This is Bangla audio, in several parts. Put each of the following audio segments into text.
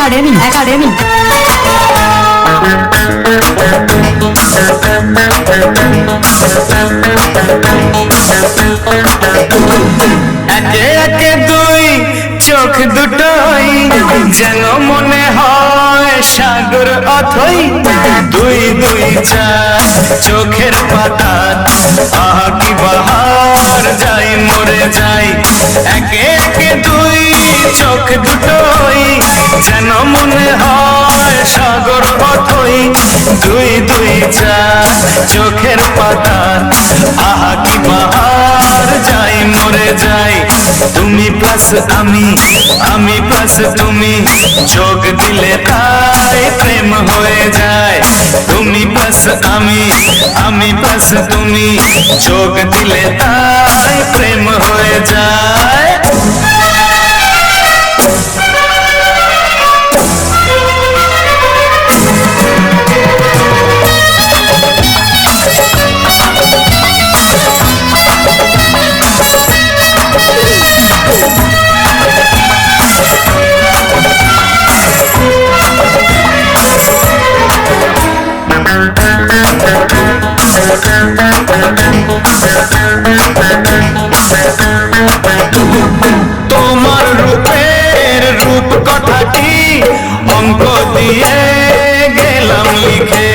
একাডেমি একে একে দুই চোখ দুটোই যেন মনে হয় সাগর অথই দুই দুই চার চোখের পাতা আহা কি বাহার যাই মরে যাই একে একে দুই চোখ দুটোই যেন মনে হয় সাগর অথই দুই দুই চার চোখের পাতা আহা কি বাহার যাই মরে যাই তুমি প্লাস আমি প্লাস তুমি চোখ দিলে তাই প্রেম হয়ে যায় তুমি প্লাস আমি প্লাস তুমি চোখ দিলে তাই প্রেম হয়ে যায় তোমার রূপের রূপ কথাটি অঙ্ক দিয়ে গেলাম লিখে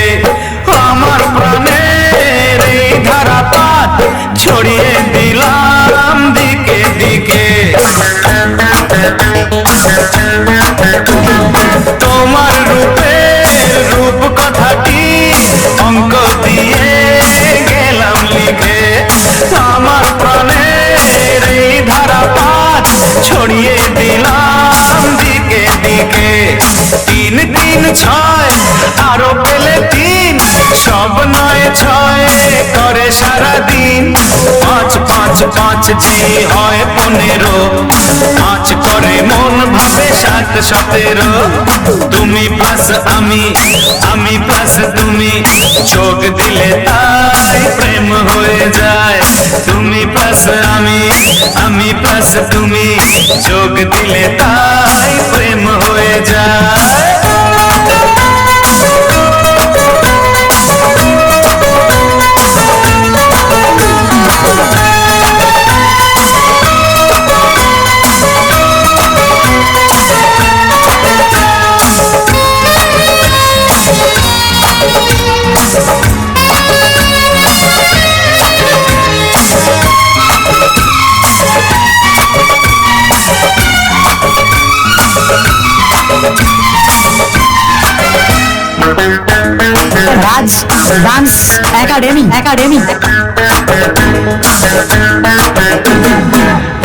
আমার প্রাণের এই ধারাপাত ছড়িয়ে দিলাম দিকে দিকে তোমার রূপের রূপ কথাটি অঙ্ক দিয়ে গেলাম লিখে আমার প্রাণের এই ধারাপাত ছড়িয়ে দিলাম দিকে দিকে তিন তিন ছয় আরো পেলে তিন সব নয় ছয় করে সারাদিন পাঁচ পাঁচ পাঁচ যে হয় 15 পাঁচ করে মন ভাবে 7 17 তুমি প্লাস আমি প্লাস তুমি চোখ দিলে তাই প্রেম হয়ে যায় তুমি প্লাস আমি প্লাস তুমি চোখ দিলে তাই প্রেম হয়ে যায় রাজ ডান্স একাডেমি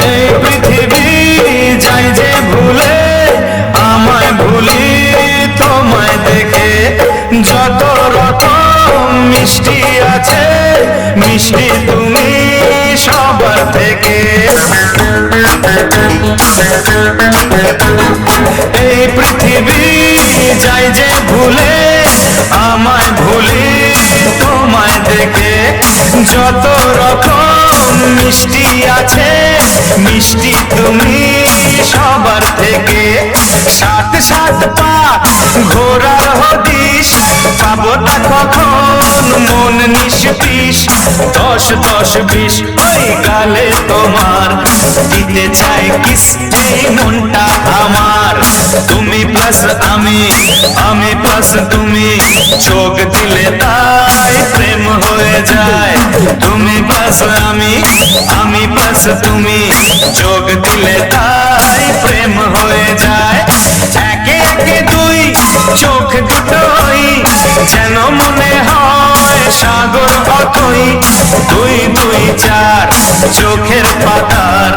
এই পৃথিবী যাই যে ভুলে আমায় ভুলি তোমায় দেখে যত রকম মিষ্টি আছে মিষ্টি তুমি সবার থেকে এই পৃথিবী যাই যে ভুলে আমায় ভুলি তোমায় দেখে যত রকম মিষ্টি আছে মিষ্টি তুমি সবার থেকে 7 7 পা ঘোরার হদিশ পাবো না কখন মন নিষ্পিস 10 10 20 ওই গালে তোমার দিতে চাই কিস এই মনটা আমার তুমি প্লাস আমি প্লাস তুমি চোখ দিলে তাই প্রেম হয়ে যায় তুমি প্লাস আমি প্লাস তুমি চোখ দিলে তাই প্রেম হয়ে যায় একে একে দুই চোখ দুটোই যেন মনে হয় সাগর অথই দুই দুই চার চোখের পাতার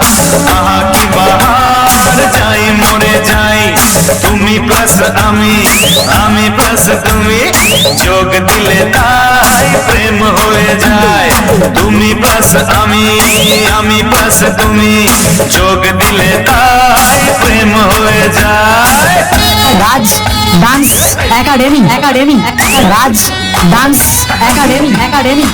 আহা কি বাহার যাই মরে যাই তুমি প্লাস আমি প্লাস তুমি চোখ দিলে তাই প্রেম হয়ে যায় তুমি প্লাস আমি প্লাস তুমি চোখ দিলে তাই প্রেম হয়ে যায় রাজ ডান্স একাডেমি রাজ ডান্স একাডেমি